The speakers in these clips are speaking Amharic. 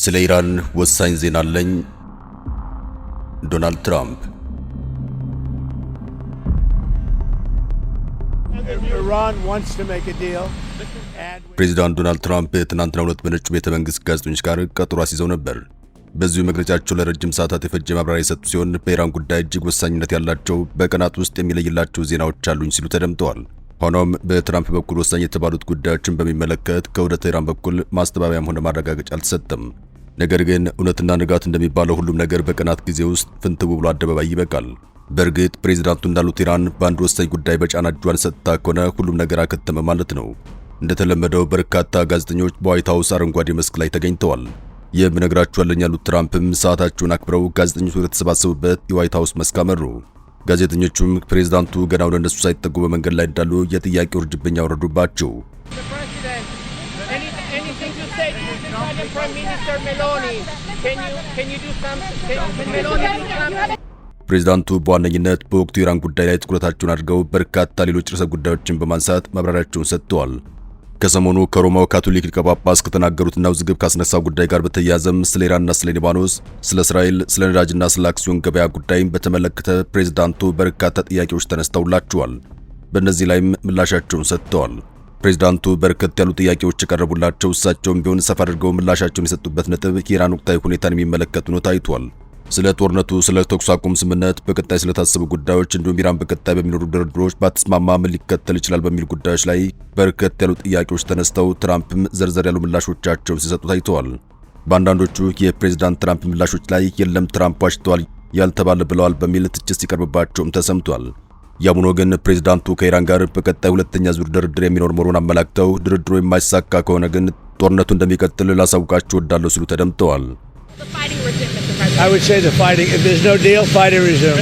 ስለ ኢራን ወሳኝ ዜና አለኝ። ዶናልድ ትራምፕ ፕሬዚዳንት ዶናልድ ትራምፕ ትናንትና ሁለት በነጩ ቤተ መንግሥት ጋዜጠኞች ጋር ቀጠሮ አስይዘው ነበር። በዚሁ መግለጫቸው ለረጅም ሰዓታት የፈጀ ማብራሪያ የሰጡ ሲሆን በኢራን ጉዳይ እጅግ ወሳኝነት ያላቸው በቀናት ውስጥ የሚለይላቸው ዜናዎች አሉኝ ሲሉ ተደምጠዋል። ሆኖም በትራምፕ በኩል ወሳኝ የተባሉት ጉዳዮችን በሚመለከት ከወደ ኢራን በኩል ማስተባበያም ሆነ ማረጋገጫ አልተሰጠም። ነገር ግን እውነትና ንጋት እንደሚባለው ሁሉም ነገር በቀናት ጊዜ ውስጥ ፍንትው ብሎ አደባባይ ይበቃል። በእርግጥ ፕሬዚዳንቱ እንዳሉት ኢራን በአንድ ወሳኝ ጉዳይ በጫና እጇን ሰጥታ ከሆነ ሁሉም ነገር አከተመ ማለት ነው። እንደተለመደው በርካታ ጋዜጠኞች በዋይት ሃውስ አረንጓዴ መስክ ላይ ተገኝተዋል። የምነግራችሁ አለኝ ያሉት ትራምፕም ሰዓታቸውን አክብረው ጋዜጠኞች ወደ ተሰባሰቡበት የዋይት ሃውስ መስክ አመሩ። ጋዜጠኞቹም ፕሬዚዳንቱ ገና ወደ እነሱ ሳይጠጉ በመንገድ ላይ እንዳሉ የጥያቄው እርጅብኝ አወረዱባቸው። ፕሬዚዳንቱ በዋነኝነት በወቅቱ ኢራን ጉዳይ ላይ ትኩረታቸውን አድርገው በርካታ ሌሎች ርዕሰ ጉዳዮችን በማንሳት ማብራሪያቸውን ሰጥተዋል። ከሰሞኑ ከሮማው ካቶሊክ ሊቀ ጳጳስ ከተናገሩትና ውዝግብ ካስነሳው ጉዳይ ጋር በተያያዘም ስለ ኢራንና ስለ ሊባኖስ፣ ስለ እስራኤል፣ ስለ ነዳጅና ስለ አክሲዮን ገበያ ጉዳይም በተመለከተ ፕሬዚዳንቱ በርካታ ጥያቄዎች ተነስተውላቸዋል። በእነዚህ ላይም ምላሻቸውን ሰጥተዋል። ፕሬዚዳንቱ በርከት ያሉ ጥያቄዎች የቀረቡላቸው እሳቸውም ቢሆን ሰፋ አድርገው ምላሻቸውን የሰጡበት ነጥብ የኢራን ወቅታዊ ሁኔታን የሚመለከቱ ነው ታይቷል። ስለ ጦርነቱ፣ ስለ ተኩስ አቁም ስምምነት፣ በቀጣይ ስለታሰቡ ጉዳዮች እንዲሁም ኢራን በቀጣይ በሚኖሩ ድርድሮች ባትስማማ ምን ሊከተል ይችላል በሚሉ ጉዳዮች ላይ በርከት ያሉ ጥያቄዎች ተነስተው ትራምፕም ዘርዘር ያሉ ምላሾቻቸውን ሲሰጡ ታይተዋል። በአንዳንዶቹ የፕሬዚዳንት ትራምፕ ምላሾች ላይ የለም ትራምፕ ዋሽተዋል ያልተባለ ብለዋል በሚል ትችት ሲቀርብባቸውም ተሰምቷል። ያም ሆኖ ግን ፕሬዚዳንቱ ከኢራን ጋር በቀጣይ ሁለተኛ ዙር ድርድር የሚኖር መሆኑን አመላክተው ድርድሩ የማይሳካ ከሆነ ግን ጦርነቱ እንደሚቀጥል ላሳውቃቸው እወዳለሁ ሲሉ ተደምጠዋል። I would say the fighting, if there's no deal, fighting resume.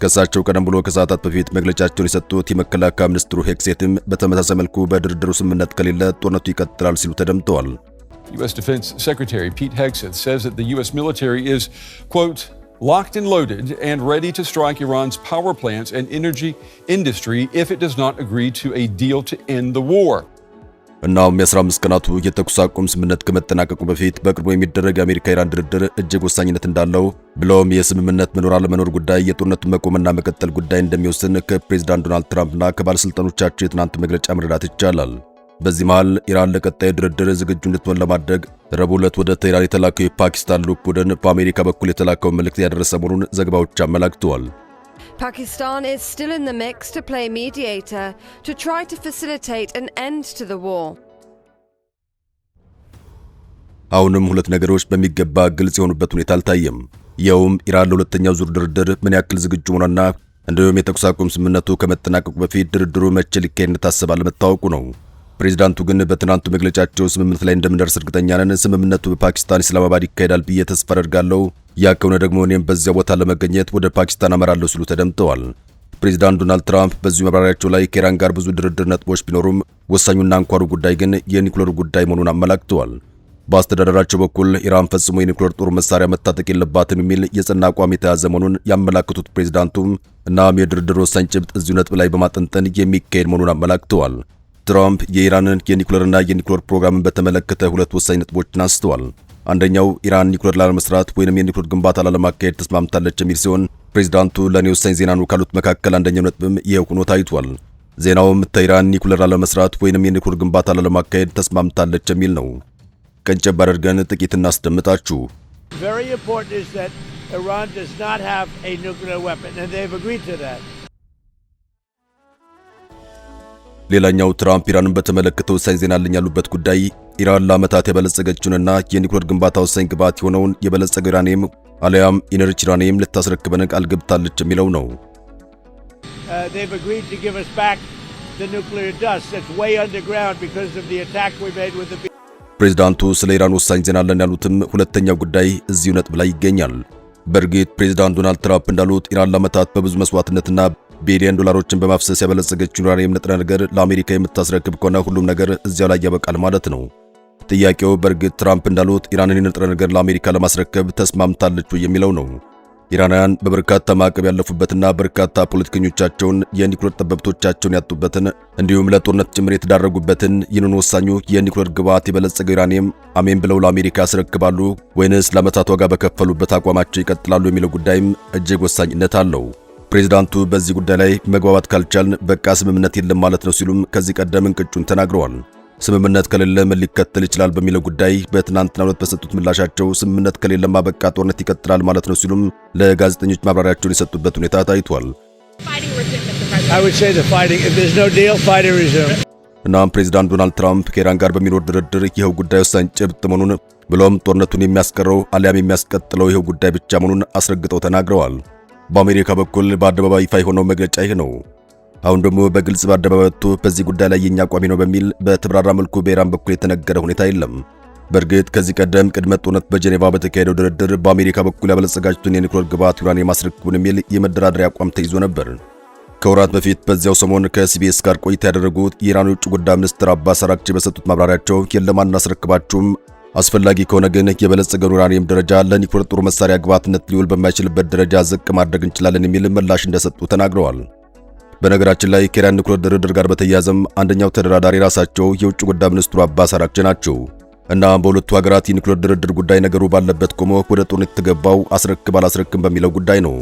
ከሳቸው ቀደም ብሎ ከሰዓታት በፊት መግለጫቸውን የሰጡት የመከላከያ ሚኒስትሩ ሄግሴትም በተመሳሳይ መልኩ በድርድሩ ስምምነት ከሌለ ጦርነቱ ይቀጥላል ሲሉ ተደምጠዋል። U.S. Defense Secretary Pete Hegseth says that the U.S. military is, quote, locked and loaded and ready to strike Iran's power plants and energy industry if it does not agree to a deal to end the war. እናም የ15 ቀናቱ የተኩስ አቁም ስምምነት ከመጠናቀቁ በፊት በቅርቡ የሚደረግ የአሜሪካ ኢራን ድርድር እጅግ ወሳኝነት እንዳለው ብለውም የስምምነት መኖር አለመኖር ጉዳይ የጦርነቱን መቆምና መቀጠል ጉዳይ እንደሚወስን ከፕሬዚዳንት ዶናልድ ትራምፕና ከባለስልጣኖቻቸው የትናንት መግለጫ መረዳት ይቻላል። በዚህ መሃል ኢራን ለቀጣይ ድርድር ዝግጁ እንድትሆን ለማድረግ ረቡዕ ዕለት ወደ ቴህራን የተላከው የፓኪስታን ልዑክ ቡድን በአሜሪካ በኩል የተላከውን መልእክት ያደረሰ መሆኑን ዘገባዎች አመላክተዋል። Pakistan is still in the mix to play mediator to try to facilitate an end to the war. አሁንም ሁለት ነገሮች በሚገባ ግልጽ የሆኑበት ሁኔታ አልታየም። ይኸውም ኢራን ለሁለተኛው ዙር ድርድር ምን ያክል ዝግጁ መሆኗና እንዲሁም የተኩስ አቁም ስምምነቱ ከመጠናቀቁ በፊት ድርድሩ መቼ ሊካሄድ እንደታሰበ አለመታወቁ ነው። ፕሬዚዳንቱ ግን በትናንቱ መግለጫቸው ስምምነት ላይ እንደምንደርስ እርግጠኛ ነን፣ ስምምነቱ በፓኪስታን ኢስላማባድ ይካሄዳል ብዬ ተስፋ አደርጋለሁ፣ ያ ከሆነ ደግሞ እኔም በዚያ ቦታ ለመገኘት ወደ ፓኪስታን አመራለሁ ሲሉ ተደምጠዋል። ፕሬዚዳንት ዶናልድ ትራምፕ በዚሁ ማብራሪያቸው ላይ ከኢራን ጋር ብዙ ድርድር ነጥቦች ቢኖሩም ወሳኙና አንኳሩ ጉዳይ ግን የኒውክሌር ጉዳይ መሆኑን አመላክተዋል። በአስተዳደራቸው በኩል ኢራን ፈጽሞ የኒውክሌር ጦር መሳሪያ መታጠቅ የለባትም የሚል የጸና አቋም የተያዘ መሆኑን ያመላክቱት ፕሬዚዳንቱም እናም የድርድር ወሳኝ ጭብጥ እዚሁ ነጥብ ላይ በማጠንጠን የሚካሄድ መሆኑን አመላክተዋል። ትራምፕ የኢራንን የኒውክሌርና የኒውክሌር ፕሮግራምን በተመለከተ ሁለት ወሳኝ ነጥቦችን አንስተዋል። አንደኛው ኢራን ኒውክሌር ላለመስራት ወይንም የኒውክሌር ግንባታ ላለማካሄድ ተስማምታለች የሚል ሲሆን ፕሬዚዳንቱ ለኔ ወሳኝ ዜና ነው ካሉት መካከል አንደኛው ነጥብም ይሄው ሆኖ ታይቷል። ዜናውም ኢራን ኒውክሌር ላለመስራት ወይንም የኒውክሌር ግንባታ ላለማካሄድ ተስማምታለች የሚል ነው። ቀንጨብ አድርገን ጥቂት እናስደምጣችሁ። Very important is that Iran does not have a nuclear weapon, and they've agreed to that. ሌላኛው ትራምፕ ኢራንን በተመለከተ ወሳኝ ዜና አለኝ ያሉበት ጉዳይ ኢራን ለዓመታት የበለጸገችውንና የኒውክሌር ግንባታ ወሳኝ ግብዓት የሆነውን የበለጸገው ዩራኒየም አሊያም ኢነርጂ ዩራኒየም ልታስረክበን ቃል ገብታለች የሚለው ነው። They've agreed to give us back the nuclear dust that's way underground because of the attack we made with the ፕሬዚዳንቱ ስለ ኢራን ወሳኝ ዜና አለን ያሉትም ሁለተኛው ጉዳይ እዚሁ ነጥብ ላይ ይገኛል። በእርግጥ ፕሬዚዳንት ዶናልድ ትራምፕ እንዳሉት ኢራን ለዓመታት በብዙ መስዋዕትነትና ቢሊዮን ዶላሮችን በማፍሰስ ያበለጸገችው ዩራኒየም ንጥረ ነገር ለአሜሪካ የምታስረክብ ከሆነ ሁሉም ነገር እዚያው ላይ ያበቃል ማለት ነው። ጥያቄው በእርግጥ ትራምፕ እንዳሉት ኢራንን የንጥረ ነገር ለአሜሪካ ለማስረከብ ተስማምታለች የሚለው ነው። ኢራናውያን በበርካታ ማዕቀብ ያለፉበትና በርካታ ፖለቲከኞቻቸውን የኒኩሌር ጠበብቶቻቸውን ያጡበትን እንዲሁም ለጦርነት ጭምር የተዳረጉበትን ይህንን ወሳኙ የኒኩሌር ግብዓት የበለጸገው ዩራኒየም አሜን ብለው ለአሜሪካ ያስረክባሉ ወይንስ ለዓመታት ዋጋ በከፈሉበት አቋማቸው ይቀጥላሉ የሚለው ጉዳይም እጅግ ወሳኝነት አለው። ፕሬዝዳንቱ በዚህ ጉዳይ ላይ መግባባት ካልቻልን በቃ ስምምነት የለም ማለት ነው ሲሉም ከዚህ ቀደም እንቅጩን ተናግረዋል። ስምምነት ከሌለ ምን ሊከተል ይችላል በሚለው ጉዳይ በትናንትናው ዕለት በሰጡት ምላሻቸው ስምምነት ከሌለማ በቃ ጦርነት ይቀጥላል ማለት ነው ሲሉም ለጋዜጠኞች ማብራሪያቸውን የሰጡበት ሁኔታ ታይቷል። እናም ፕሬዝዳንት ዶናልድ ትራምፕ ከኢራን ጋር በሚኖር ድርድር ይኸው ጉዳይ ወሳኝ ጭብጥ መሆኑን ብሎም ጦርነቱን የሚያስቀረው አሊያም የሚያስቀጥለው ይኸው ጉዳይ ብቻ መሆኑን አስረግጠው ተናግረዋል። በአሜሪካ በኩል በአደባባይ ይፋ የሆነው መግለጫ ይህ ነው። አሁን ደግሞ በግልጽ በአደባባይ ወጥቶ በዚህ ጉዳይ ላይ የኛ አቋሚ ነው በሚል በተብራራ መልኩ በኢራን በኩል የተነገረ ሁኔታ የለም። በእርግጥ ከዚህ ቀደም ቅድመ ጦርነት በጄኔቫ በተካሄደው ድርድር በአሜሪካ በኩል ያበለጸጋችሁትን የኒኩሌር ግብዓት ዩራኒየም ማስረክቡን የሚል የመደራደሪያ አቋም ተይዞ ነበር። ከወራት በፊት በዚያው ሰሞን ከሲቢኤስ ጋር ቆይታ ያደረጉት የኢራን የውጭ ጉዳይ ሚኒስትር አባስ አራግቺ በሰጡት ማብራሪያቸው የለም አናስረክባችሁም፣ አስፈላጊ ከሆነ ግን የበለጸገው ዩራኒየም ደረጃ ለኒኩሌር ጦር መሳሪያ ግብዓትነት ሊውል በማይችልበት ደረጃ ዝቅ ማድረግ እንችላለን የሚል ምላሽ እንደሰጡ ተናግረዋል። በነገራችን ላይ ከኢራን ኒኩሌር ድርድር ጋር በተያያዘም አንደኛው ተደራዳሪ ራሳቸው የውጭ ጉዳይ ሚኒስትሩ አባስ አራግቺ ናቸው። እና በሁለቱ ሀገራት የኒኩሌር ድርድር ጉዳይ ነገሩ ባለበት ቆሞ ወደ ጦርነት የተገባው አስረክብ አላስረክም በሚለው ጉዳይ ነው።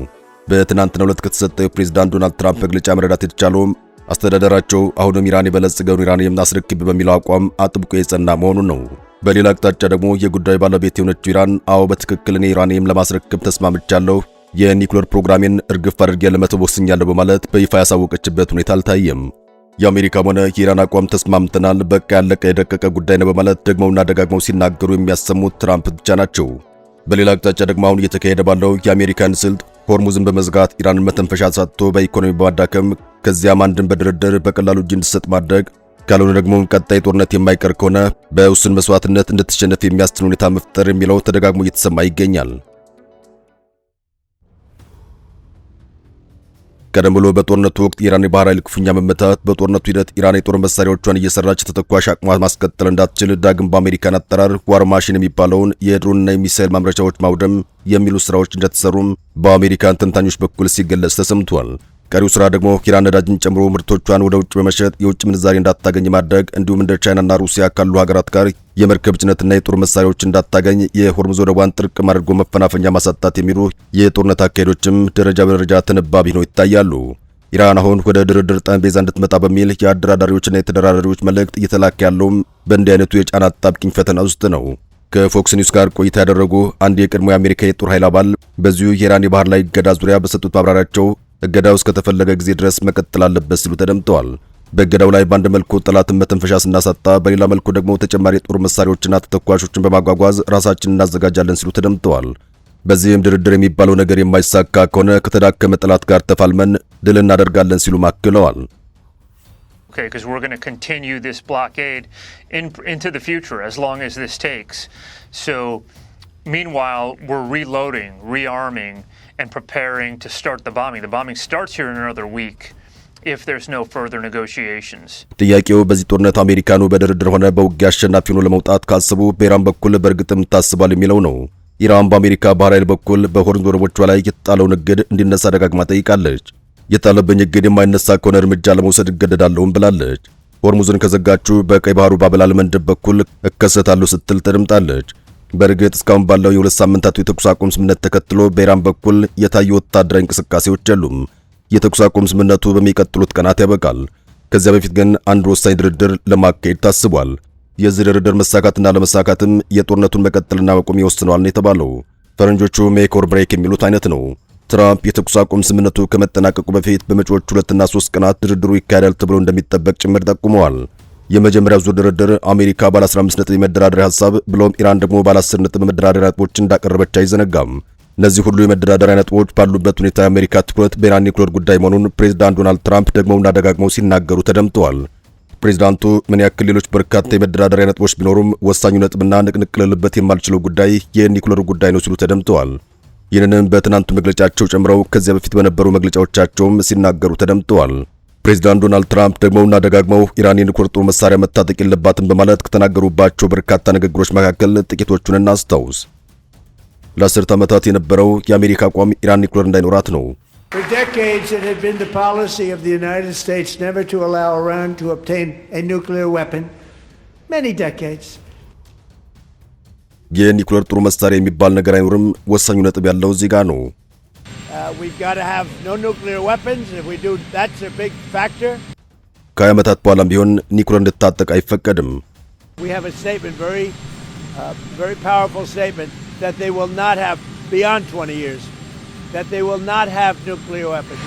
በትናንትናው ዕለት ከተሰጠው የፕሬዝዳንት ዶናልድ ትራምፕ መግለጫ መረዳት የተቻለውም አስተዳደራቸው አሁንም ኢራን የበለጸገውን ዩራኒየም አስረክብ በሚለው አቋም አጥብቆ የጸና መሆኑን ነው። በሌላ አቅጣጫ ደግሞ የጉዳዩ ባለቤት የሆነችው ኢራን አዎ በትክክል እኔ ዩራኒየም ለማስረክብ ተስማምቻለሁ፣ የኒኩሌር ፕሮግራሜን እርግፍ አድርጌ ለመተው ወስኛለሁ በማለት በይፋ ያሳወቀችበት ሁኔታ አልታየም። የአሜሪካም ሆነ የኢራን አቋም ተስማምተናል፣ በቃ ያለቀ የደቀቀ ጉዳይ ነው በማለት ደግመውና ደጋግመው ሲናገሩ የሚያሰሙት ትራምፕ ብቻ ናቸው። በሌላ አቅጣጫ ደግሞ አሁን እየተካሄደ ባለው የአሜሪካን ስልት ሆርሙዝን በመዝጋት ኢራንን መተንፈሻ ሳጥቶ በኢኮኖሚ በማዳከም ከዚያም አንድን በድርድር በቀላሉ እጅ እንድትሰጥ ማድረግ ካልሆነ ደግሞ ቀጣይ ጦርነት የማይቀር ከሆነ በውስን መስዋዕትነት እንድትሸነፍ የሚያስችል ሁኔታ መፍጠር የሚለው ተደጋግሞ እየተሰማ ይገኛል። ቀደም ብሎ በጦርነቱ ወቅት የኢራን የባህር ኃይል ክፉኛ መመታት፣ በጦርነቱ ሂደት ኢራን የጦር መሳሪያዎቿን እየሰራች ተተኳሽ አቅሟ ማስቀጠል እንዳትችል ዳግም በአሜሪካን አጠራር ዋር ማሽን የሚባለውን የድሮንና የሚሳኤል ማምረቻዎች ማውደም የሚሉ ስራዎች እንደተሰሩም በአሜሪካን ተንታኞች በኩል ሲገለጽ ተሰምቷል። ቀሪው ስራ ደግሞ ኢራን ነዳጅን ጨምሮ ምርቶቿን ወደ ውጭ በመሸጥ የውጭ ምንዛሬ እንዳታገኝ ማድረግ እንዲሁም እንደ ቻይናና ሩሲያ ካሉ ሀገራት ጋር የመርከብ ጭነትና የጦር መሳሪያዎች እንዳታገኝ የሆርሙዝ ወደቧን ጥርቅም አድርጎ መፈናፈኛ ማሳጣት የሚሉ የጦርነት አካሄዶችም ደረጃ በደረጃ ተነባቢ ነው ይታያሉ። ኢራን አሁን ወደ ድርድር ጠረጴዛ እንድትመጣ በሚል የአደራዳሪዎችና የተደራዳሪዎች መልእክት እየተላከ ያለውም በእንዲህ አይነቱ የጫና አጣብቂኝ ፈተና ውስጥ ነው። ከፎክስ ኒውስ ጋር ቆይታ ያደረጉ አንድ የቀድሞ የአሜሪካ የጦር ኃይል አባል በዚሁ የኢራን የባህር ላይ እገዳ ዙሪያ በሰጡት ማብራሪያቸው እገዳው እስከተፈለገ ጊዜ ድረስ መቀጠል አለበት ሲሉ ተደምጠዋል። በእገዳው ላይ በአንድ መልኩ ጠላትን መተንፈሻ ስናሳጣ፣ በሌላ መልኩ ደግሞ ተጨማሪ የጦር መሳሪያዎችና ተተኳሾችን በማጓጓዝ ራሳችንን እናዘጋጃለን ሲሉ ተደምጠዋል። በዚህም ድርድር የሚባለው ነገር የማይሳካ ከሆነ ከተዳከመ ጠላት ጋር ተፋልመን ድል እናደርጋለን ሲሉ ማክለዋል። Okay, because we're going to continue this blockade into the future as long as this takes. So, meanwhile, we're reloading, rearming, and preparing to start the bombing. The bombing starts here in another week if there's no further negotiations. ጥያቄው በዚህ ጦርነት አሜሪካኑ በድርድር ሆነ በውጊያ አሸናፊ ሆኖ ለመውጣት ካሰቡ በኢራን በኩል በእርግጥም ታስባል የሚለው ነው። ኢራን በአሜሪካ ባህር ኃይል በኩል በሆርሙዝ ወደቦቿ ላይ የተጣለውን እግድ እንዲነሳ ደጋግማ ጠይቃለች። የጣለብኝ እግድ የማይነሳ ከሆነ እርምጃ ለመውሰድ እገደዳለሁም ብላለች። ሆርሙዝን ከዘጋችሁ በቀይ ባህሩ ባበላል መንደብ በኩል እከሰታለሁ ስትል ተደምጣለች። በእርግጥ እስካሁን ባለው የሁለት ሳምንታቱ የተኩስ አቁም ስምምነት ተከትሎ በኢራን በኩል የታዩ ወታደራዊ እንቅስቃሴዎች የሉም። የተኩስ አቁም ስምምነቱ በሚቀጥሉት ቀናት ያበቃል። ከዚያ በፊት ግን አንድ ወሳኝ ድርድር ለማካሄድ ታስቧል። የዚህ ድርድር መሳካትና ለመሳካትም የጦርነቱን መቀጠልና መቆም ይወስነዋል ነው የተባለው። ፈረንጆቹ ሜክ ኦር ብሬክ የሚሉት አይነት ነው። ትራምፕ የተኩስ አቁም ስምምነቱ ከመጠናቀቁ በፊት በመጪዎቹ 2 እና 3 ቀናት ድርድሩ ይካሄዳል ተብሎ እንደሚጠበቅ ጭምር ጠቁመዋል። የመጀመሪያው ዙር ድርድር አሜሪካ ባለ 15 ነጥብ የመደራደሪያ ሐሳብ ብሎም ኢራን ደግሞ ባለ 10 ነጥብ የመደራደሪያ ነጥቦች እንዳቀረበች አይዘነጋም። እነዚህ ሁሉ የመደራደሪያ ነጥቦች ባሉበት ሁኔታ የአሜሪካ ትኩረት በኢራን ኒውክሌር ጉዳይ መሆኑን ፕሬዝዳንት ዶናልድ ትራምፕ ደግመውና ደጋግመው ሲናገሩ ተደምጠዋል። ፕሬዝዳንቱ ምን ያክል ሌሎች በርካታ የመደራደሪያ ነጥቦች ቢኖሩም ወሳኙ ነጥብና ንቅንቅ ልልበት የማልችለው ጉዳይ የኒውክሌር ጉዳይ ነው ሲሉ ተደምጠዋል። ይህንንም በትናንቱ መግለጫቸው ጨምረው ከዚያ በፊት በነበሩ መግለጫዎቻቸውም ሲናገሩ ተደምጠዋል። ፕሬዚዳንት ዶናልድ ትራምፕ ደግመውና ደጋግመው ኢራን የኒውክሌር ጦር መሳሪያ መታጠቅ የለባትም በማለት ከተናገሩባቸው በርካታ ንግግሮች መካከል ጥቂቶቹን እናስታውስ። ለ10 ዓመታት የነበረው የአሜሪካ አቋም ኢራን ኒውክሌር እንዳይኖራት ነው። For decades, it had been the policy of the United States never to allow Iran to obtain a nuclear weapon. Many decades. የኒውክሌር ጦር መሳሪያ የሚባል ነገር አይኖርም። ወሳኙ ነጥብ ያለው እዚህ ጋር ነው። We've got to have no nuclear weapons. If we do, that's a big factor. ከዓመታት በኋላም ቢሆን ኒውክሌር እንድታጠቅ አይፈቀድም። We have a statement, very powerful statement, that they will not have beyond 20 years, that they will not have nuclear weapons.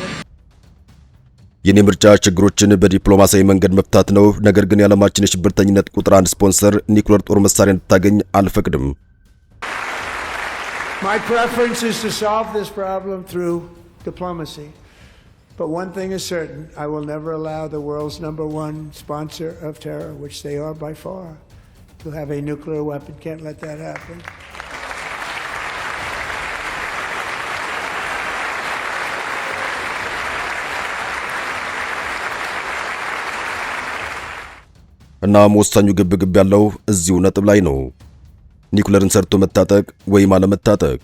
የኔ ምርጫ ችግሮችን በዲፕሎማሲያዊ መንገድ መፍታት ነው። ነገር ግን የዓለማችን የሽብርተኝነት ቁጥር 1 ስፖንሰር ኒውክሌር ጦር መሳሪያ እንድታገኝ አልፈቅድም። My preference is to solve this problem through diplomacy. But one thing is certain, I will never allow the world's #1 sponsor of terror, which they are by far, to have a nuclear weapon. Can't let that happen. እናም ወሳኙ ግብግብ ያለው እዚሁ ነጥብ ላይ ነው። ኒውክሌርን ሰርቶ መታጠቅ ወይም አለመታጠቅ።